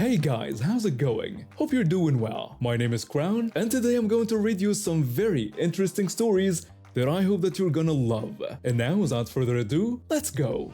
Hey guys, how's it going? Hope you're doing well. My name is Crown, and today I'm going to read you some very interesting stories that I hope that you're gonna love. And now, without further ado, let's go!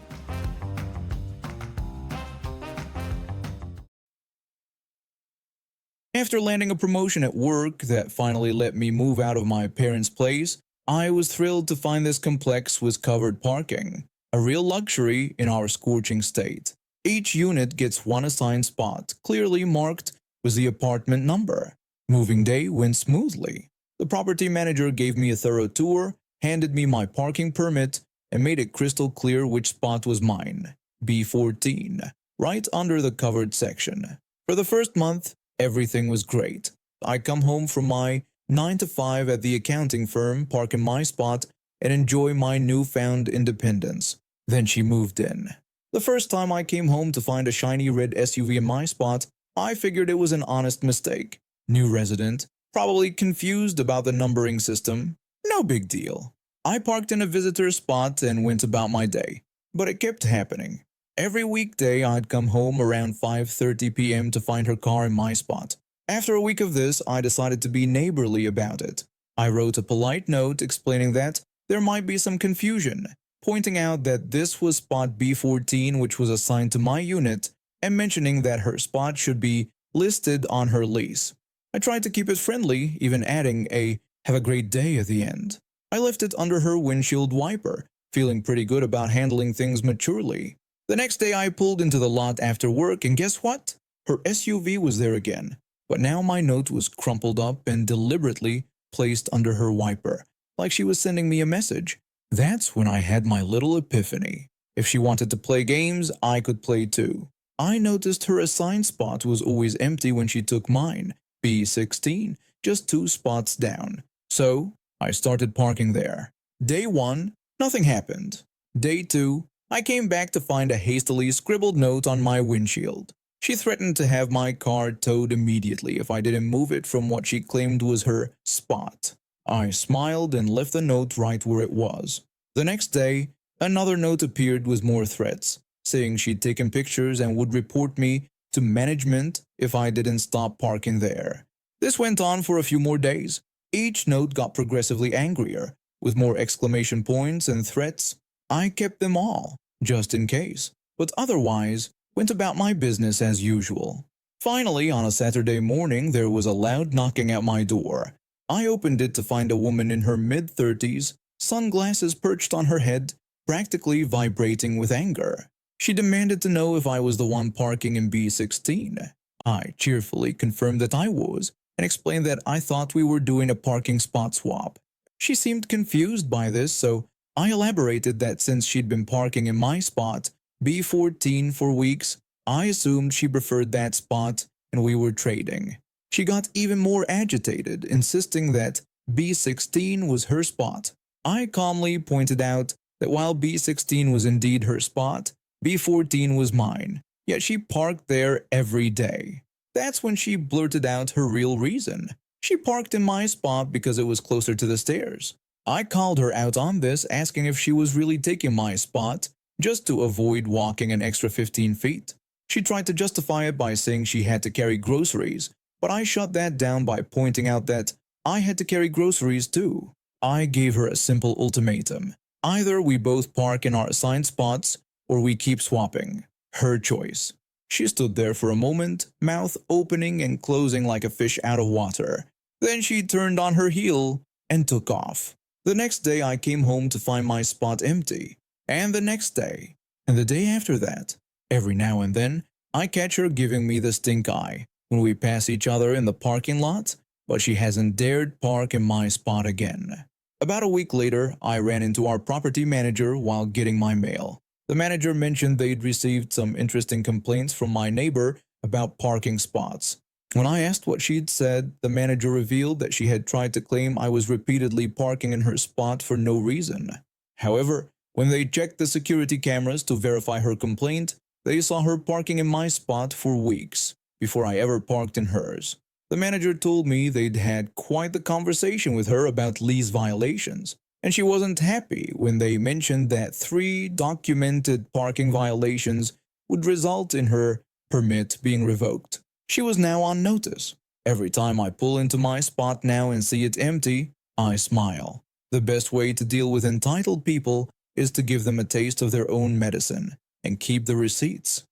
After landing a promotion at work that finally let me move out of my parents' place, I was thrilled to find this complex with covered parking, a real luxury in our scorching state. Each unit gets one assigned spot, clearly marked with the apartment number. Moving day went smoothly. The property manager gave me a thorough tour, handed me my parking permit, and made it crystal clear which spot was mine, B14, right under the covered section. For the first month, everything was great. I come home from my 9 to 5 at the accounting firm, park in my spot, and enjoy my newfound independence. Then she moved in. The first time I came home to find a shiny red SUV in my spot, I figured it was an honest mistake. New resident, probably confused about the numbering system. No big deal. I parked in a visitor spot and went about my day. But it kept happening. Every weekday I'd come home around 5:30 p.m. to find her car in my spot. After a week of this, I decided to be neighborly about it. I wrote a polite note explaining that there might be some confusion, pointing out that this was spot B14 which was assigned to my unit, and mentioning that her spot should be listed on her lease. I tried to keep it friendly, even adding a "have a great day" at the end. I left it under her windshield wiper, feeling pretty good about handling things maturely. The next day I pulled into the lot after work, and guess what? Her SUV was there again, but now my note was crumpled up and deliberately placed under her wiper, like she was sending me a message. That's when I had my little epiphany. If she wanted to play games, I could play too. I noticed her assigned spot was always empty when she took mine, B16, just 2 spots down. So I started parking there. Day 1, nothing happened. Day 2, I came back to find a hastily scribbled note on my windshield. She threatened to have my car towed immediately if I didn't move it from what she claimed was her spot. I smiled and left the note right where it was. The next day, another note appeared with more threats, saying she'd taken pictures and would report me to management if I didn't stop parking there. This went on for a few more days. Each note got progressively angrier, with more exclamation points and threats. I kept them all, just in case, but otherwise went about my business as usual. Finally, on a Saturday morning, there was a loud knocking at my door. I opened it to find a woman in her mid-30s, sunglasses perched on her head, practically vibrating with anger. She demanded to know if I was the one parking in B16. I cheerfully confirmed that I was, and explained that I thought we were doing a parking spot swap. She seemed confused by this, so I elaborated that since she'd been parking in my spot, B14, for weeks, I assumed she preferred that spot and we were trading. She got even more agitated, insisting that B16 was her spot. I calmly pointed out that while B16 was indeed her spot, B14 was mine, yet she parked there every day. That's when she blurted out her real reason. She parked in my spot because it was closer to the stairs. I called her out on this, asking if she was really taking my spot just to avoid walking an extra 15 feet. She tried to justify it by saying she had to carry groceries, but I shut that down by pointing out that I had to carry groceries too. I gave her a simple ultimatum. Either we both park in our assigned spots, or we keep swapping. Her choice. She stood there for a moment, mouth opening and closing like a fish out of water. Then she turned on her heel and took off. The next day I came home to find my spot empty. And the next day. And the day after that. Every now and then, I catch her giving me the stink eye when we pass each other in the parking lot, but she hasn't dared park in my spot again. About a week later, I ran into our property manager while getting my mail. The manager mentioned they'd received some interesting complaints from my neighbor about parking spots. When I asked what she'd said, the manager revealed that she had tried to claim I was repeatedly parking in her spot for no reason. However, when they checked the security cameras to verify her complaint, they saw her parking in my spot for weeks before I ever parked in hers. The manager told me they'd had quite the conversation with her about lease violations, and she wasn't happy when they mentioned that 3 documented parking violations would result in her permit being revoked. She was now on notice. Every time I pull into my spot now and see it empty, I smile. The best way to deal with entitled people is to give them a taste of their own medicine and keep the receipts.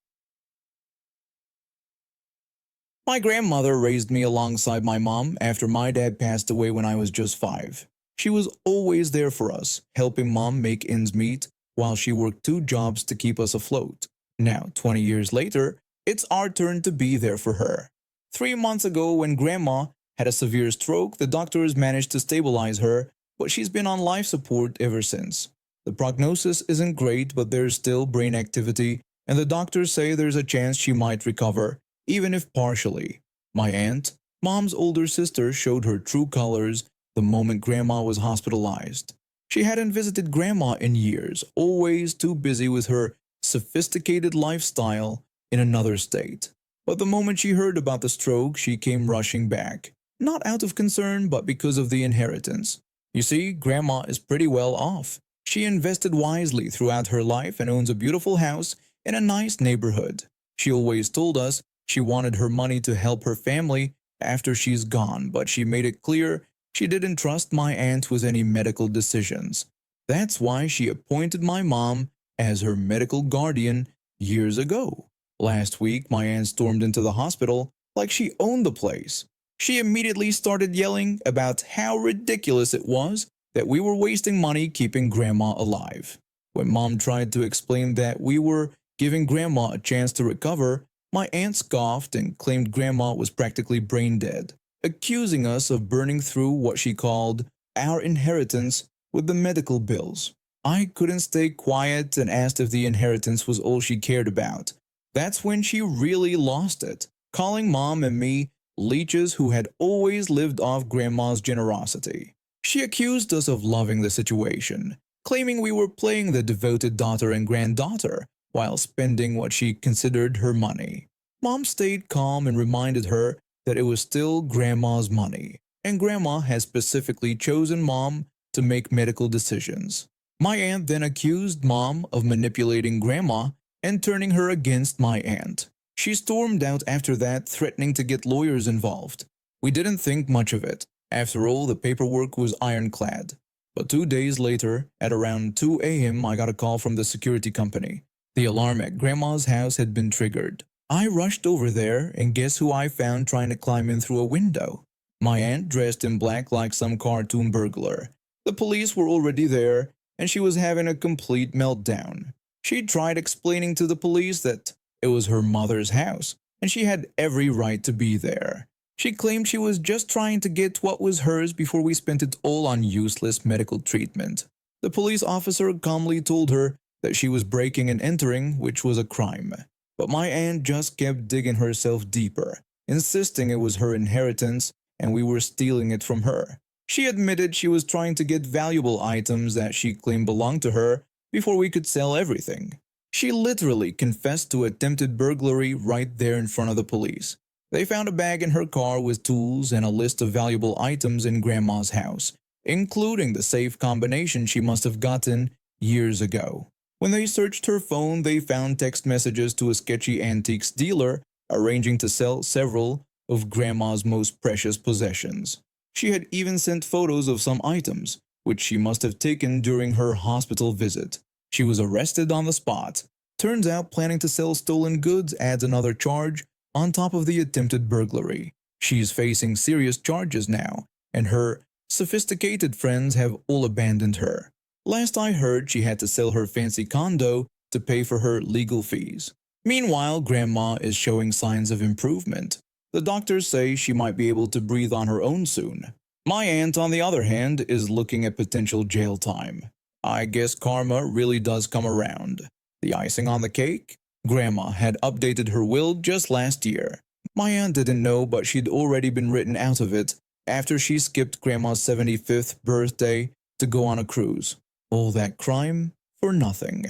My grandmother raised me alongside my mom after my dad passed away when I was just 5. She was always there for us, helping mom make ends meet while she worked 2 jobs to keep us afloat. Now, 20 years later, it's our turn to be there for her. 3 months ago, when grandma had a severe stroke, the doctors managed to stabilize her, but she's been on life support ever since. The prognosis isn't great, but there's still brain activity, and the doctors say there's a chance she might recover, even if partially. My aunt, mom's older sister, showed her true colors the moment grandma was hospitalized. She hadn't visited grandma in years, always too busy with her sophisticated lifestyle in another state. But the moment she heard about the stroke, she came rushing back. Not out of concern, but because of the inheritance. You see, grandma is pretty well off. She invested wisely throughout her life and owns a beautiful house in a nice neighborhood. She always told us she wanted her money to help her family after she's gone, but she made it clear she didn't trust my aunt with any medical decisions. That's why she appointed my mom as her medical guardian years ago. Last week, my aunt stormed into the hospital like she owned the place. She immediately started yelling about how ridiculous it was that we were wasting money keeping grandma alive. When mom tried to explain that we were giving grandma a chance to recover, my aunt scoffed and claimed grandma was practically brain dead, accusing us of burning through what she called our inheritance with the medical bills. I couldn't stay quiet and asked if the inheritance was all she cared about. That's when she really lost it, calling mom and me leeches who had always lived off grandma's generosity. She accused us of loving the situation, claiming we were playing the devoted daughter and granddaughter while spending what she considered her money. Mom stayed calm and reminded her that it was still grandma's money, and grandma had specifically chosen mom to make medical decisions. My aunt then accused mom of manipulating grandma and turning her against my aunt. She stormed out after that, threatening to get lawyers involved. We didn't think much of it. After all, the paperwork was ironclad. But 2 days later, at around 2 a.m., I got a call from the security company. The alarm at grandma's house had been triggered. I rushed over there, and guess who I found trying to climb in through a window? My aunt, dressed in black like some cartoon burglar. The police were already there, and she was having a complete meltdown. She tried explaining to the police that it was her mother's house, and she had every right to be there. She claimed she was just trying to get what was hers before we spent it all on useless medical treatment. The police officer calmly told her that she was breaking and entering, which was a crime. But my aunt just kept digging herself deeper, insisting it was her inheritance and we were stealing it from her. She admitted she was trying to get valuable items that she claimed belonged to her before we could sell everything. She literally confessed to attempted burglary right there in front of the police. They found a bag in her car with tools and a list of valuable items in grandma's house, including the safe combination she must have gotten years ago. When they searched her phone, they found text messages to a sketchy antiques dealer arranging to sell several of grandma's most precious possessions. She had even sent photos of some items, which she must have taken during her hospital visit. She was arrested on the spot. Turns out planning to sell stolen goods adds another charge on top of the attempted burglary. She's facing serious charges now, and her sophisticated friends have all abandoned her. Last I heard, she had to sell her fancy condo to pay for her legal fees. Meanwhile, grandma is showing signs of improvement. The doctors say she might be able to breathe on her own soon. My aunt, on the other hand, is looking at potential jail time. I guess karma really does come around. The icing on the cake? Grandma had updated her will just last year. My aunt didn't know, but she'd already been written out of it after she skipped grandma's 75th birthday to go on a cruise. All that crime for nothing.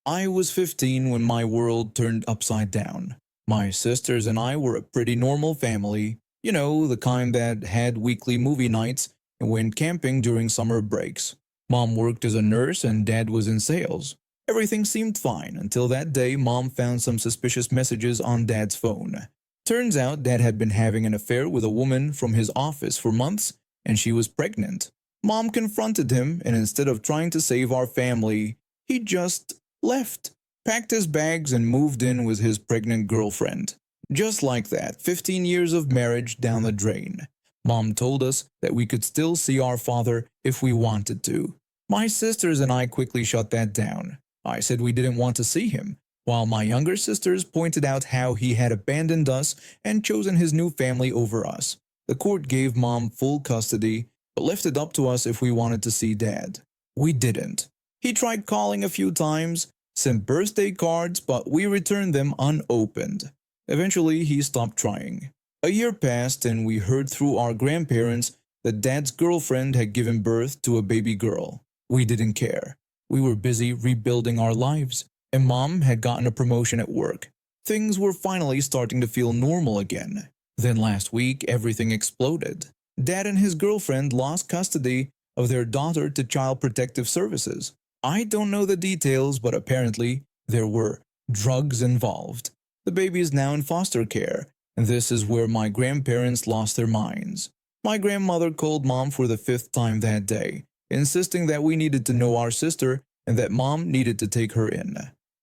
I was 15 when my world turned upside down. My sisters and I were a pretty normal family, you know, the kind that had weekly movie nights and went camping during summer breaks. Mom worked as a nurse and dad was in sales. Everything seemed fine until that day Mom found some suspicious messages on Dad's phone. Turns out Dad had been having an affair with a woman from his office for months, and she was pregnant. Mom confronted him, and instead of trying to save our family, he just left, packed his bags, and moved in with his pregnant girlfriend. Just like that, 15 years of marriage down the drain. Mom told us that we could still see our father if we wanted to. My sisters and I quickly shut that down. I said we didn't want to see him, while my younger sisters pointed out how he had abandoned us and chosen his new family over us. The court gave Mom full custody, but left it up to us if we wanted to see Dad. We didn't. He tried calling a few times, sent birthday cards, but we returned them unopened. Eventually, he stopped trying. A year passed and we heard through our grandparents that Dad's girlfriend had given birth to a baby girl. We didn't care. We were busy rebuilding our lives, and Mom had gotten a promotion at work. Things were finally starting to feel normal again. Then last week, everything exploded. Dad and his girlfriend lost custody of their daughter to Child Protective Services. I don't know the details, but apparently there were drugs involved. The baby is now in foster care, and this is where my grandparents lost their minds. My grandmother called Mom for the 5th time that day, insisting that we needed to know our sister and that Mom needed to take her in.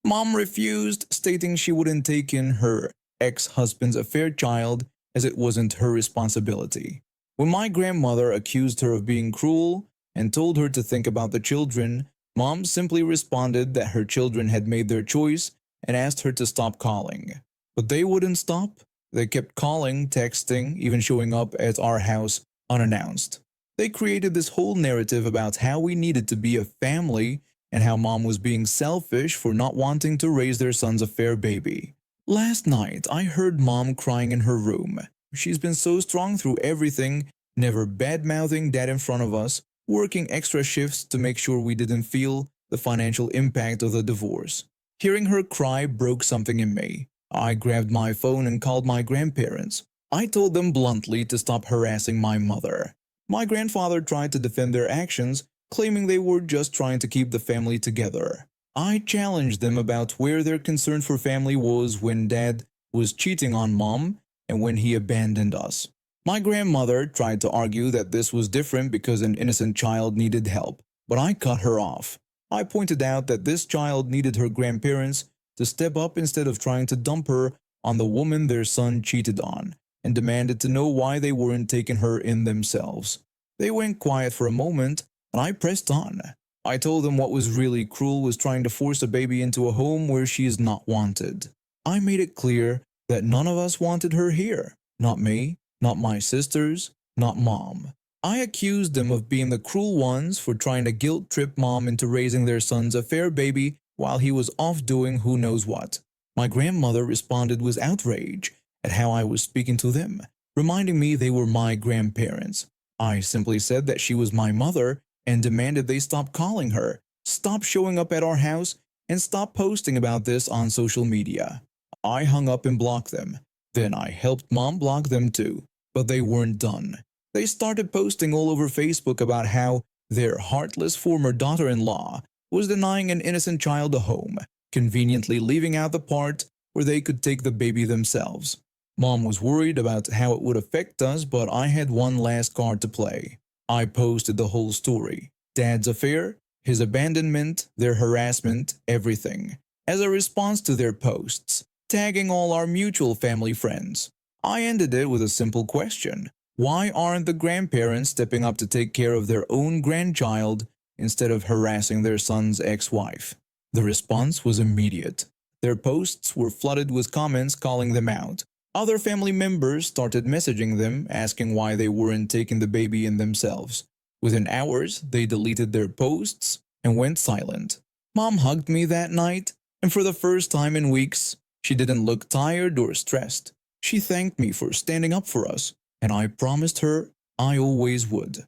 Mom refused, stating she wouldn't take in her ex-husband's affair child as it wasn't her responsibility. When my grandmother accused her of being cruel and told her to think about the children, Mom simply responded that her children had made their choice and asked her to stop calling. But they wouldn't stop. They kept calling, texting, even showing up at our house unannounced. They created this whole narrative about how we needed to be a family and how Mom was being selfish for not wanting to raise their son's affair baby. Last night, I heard Mom crying in her room. She's been so strong through everything, never bad-mouthing Dad in front of us, working extra shifts to make sure we didn't feel the financial impact of the divorce. Hearing her cry broke something in me. I grabbed my phone and called my grandparents. I told them bluntly to stop harassing my mother. My grandfather tried to defend their actions, claiming they were just trying to keep the family together. I challenged them about where their concern for family was when Dad was cheating on Mom and when he abandoned us. My grandmother tried to argue that this was different because an innocent child needed help, but I cut her off. I pointed out that this child needed her grandparents to step up instead of trying to dump her on the woman their son cheated on, and demanded to know why they weren't taking her in themselves. They went quiet for a moment, and I pressed on. I told them what was really cruel was trying to force a baby into a home where she is not wanted. I made it clear that none of us wanted her here. Not me, not my sisters, not Mom. I accused them of being the cruel ones for trying to guilt-trip Mom into raising their son's affair baby while he was off doing who knows what. My grandmother responded with outrage at how I was speaking to them, reminding me they were my grandparents. I simply said that she was my mother and demanded they stop calling her, stop showing up at our house, and stop posting about this on social media. I hung up and blocked them. Then I helped Mom block them too, but they weren't done. They started posting all over Facebook about how their heartless former daughter-in-law was denying an innocent child a home, conveniently leaving out the part where they could take the baby themselves. Mom was worried about how it would affect us, but I had one last card to play. I posted the whole story. Dad's affair, his abandonment, their harassment, everything. As a response to their posts, tagging all our mutual family friends. I ended it with a simple question. Why aren't the grandparents stepping up to take care of their own grandchild instead of harassing their son's ex-wife? The response was immediate. Their posts were flooded with comments calling them out. Other family members started messaging them, asking why they weren't taking the baby in themselves. Within hours, they deleted their posts and went silent. Mom hugged me that night, and for the first time in weeks, she didn't look tired or stressed. She thanked me for standing up for us, and I promised her I always would.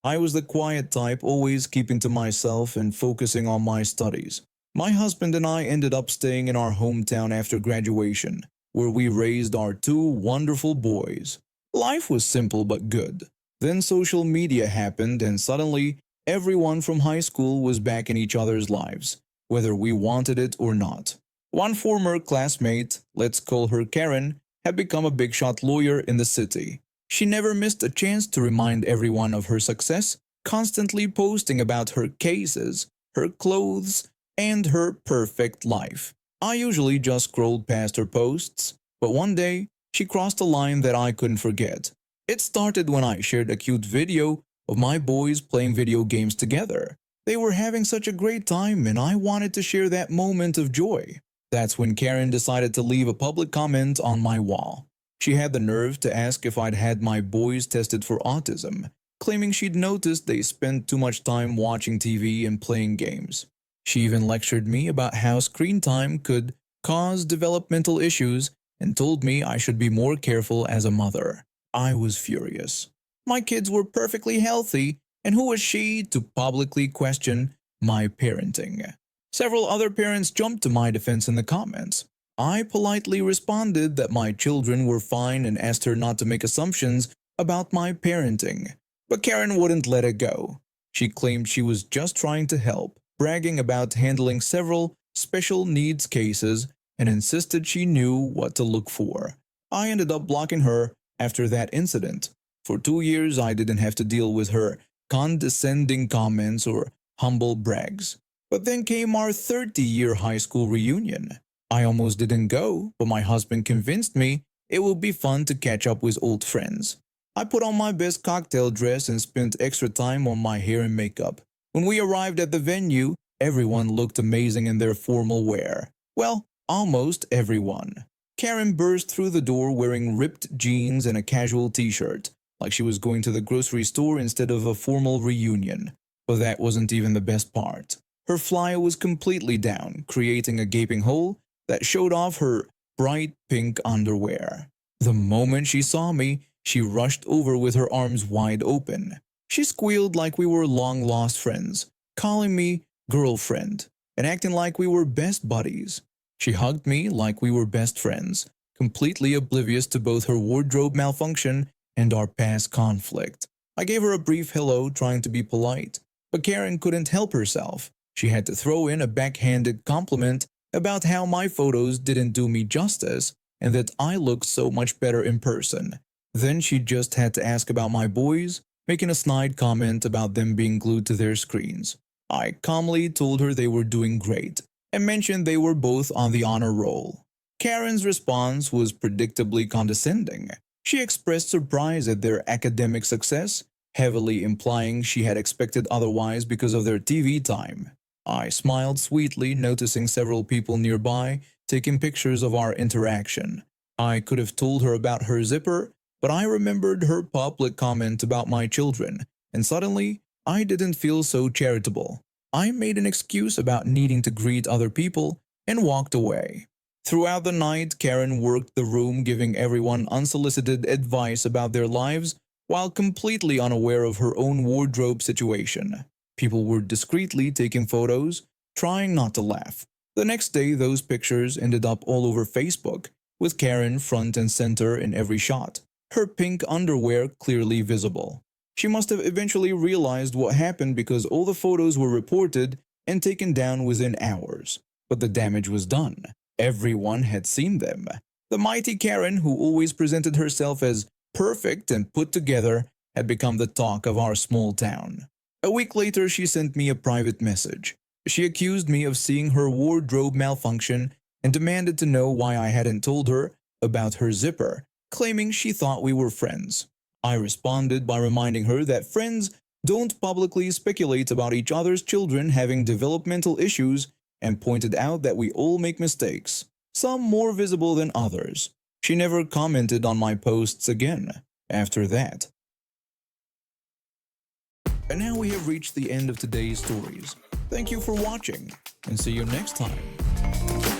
I was the quiet type, always keeping to myself and focusing on my studies. My husband and I ended up staying in our hometown after graduation, where we raised our 2 wonderful boys. Life was simple but good. Then social media happened and suddenly Everyone from high school was back in each other's lives, whether we wanted it or not. One former classmate, let's call her Karen, had become a big shot lawyer in the city. She never missed a chance to remind everyone of her success, constantly posting about her cases, her clothes, and her perfect life. I usually just scrolled past her posts, but one day she crossed a line that I couldn't forget. It started when I shared a cute video of my boys playing video games together. They were having such a great time and I wanted to share that moment of joy. That's when Karen decided to leave a public comment on my wall. She had the nerve to ask if I'd had my boys tested for autism, claiming she'd noticed they spent too much time watching TV and playing games. She even lectured me about how screen time could cause developmental issues and told me I should be more careful as a mother. I was furious. My kids were perfectly healthy, and who was she to publicly question my parenting? Several other parents jumped to my defense in the comments. I politely responded that my children were fine and asked her not to make assumptions about my parenting. But Karen wouldn't let it go. She claimed she was just trying to help, bragging about handling several special needs cases and insisted she knew what to look for. I ended up blocking her after that incident. For 2 years, I didn't have to deal with her condescending comments or humble brags. But then came our 30-year high school reunion. I almost didn't go, but my husband convinced me it would be fun to catch up with old friends. I put on my best cocktail dress and spent extra time on my hair and makeup. When we arrived at the venue, everyone looked amazing in their formal wear. Well, almost everyone. Karen burst through the door wearing ripped jeans and a casual t-shirt, like she was going to the grocery store instead of a formal reunion. But that wasn't even the best part. Her flyer was completely down, creating a gaping hole that showed off her bright pink underwear. The moment she saw me, she rushed over with her arms wide open. She squealed like we were long-lost friends, calling me girlfriend, and acting like we were best buddies. She hugged me like we were best friends, completely oblivious to both her wardrobe malfunction and our past conflict. I gave her a brief hello, trying to be polite, but Karen couldn't help herself. She had to throw in a backhanded compliment about how my photos didn't do me justice and that I looked so much better in person. Then she just had to ask about my boys, making a snide comment about them being glued to their screens. I calmly told her they were doing great and mentioned they were both on the honor roll. Karen's response was predictably condescending. She expressed surprise at their academic success, heavily implying she had expected otherwise because of their TV time. I smiled sweetly, noticing several people nearby taking pictures of our interaction. I could have told her about her zipper, but I remembered her public comment about my children, and suddenly I didn't feel so charitable. I made an excuse about needing to greet other people and walked away. Throughout the night, Karen worked the room, giving everyone unsolicited advice about their lives while completely unaware of her own wardrobe situation. People were discreetly taking photos, trying not to laugh. The next day, those pictures ended up all over Facebook, with Karen front and center in every shot, her pink underwear clearly visible. She must have eventually realized what happened because all the photos were reported and taken down within hours. But the damage was done. Everyone had seen them. The mighty Karen, who always presented herself as perfect and put together, had become the talk of our small town. A week later, she sent me a private message. She accused me of seeing her wardrobe malfunction and demanded to know why I hadn't told her about her zipper, claiming she thought we were friends. I responded by reminding her that friends don't publicly speculate about each other's children having developmental issues, and pointed out that we all make mistakes, some more visible than others. She never commented on my posts again after that. And now we have reached the end of today's stories. Thank you for watching, and see you next time.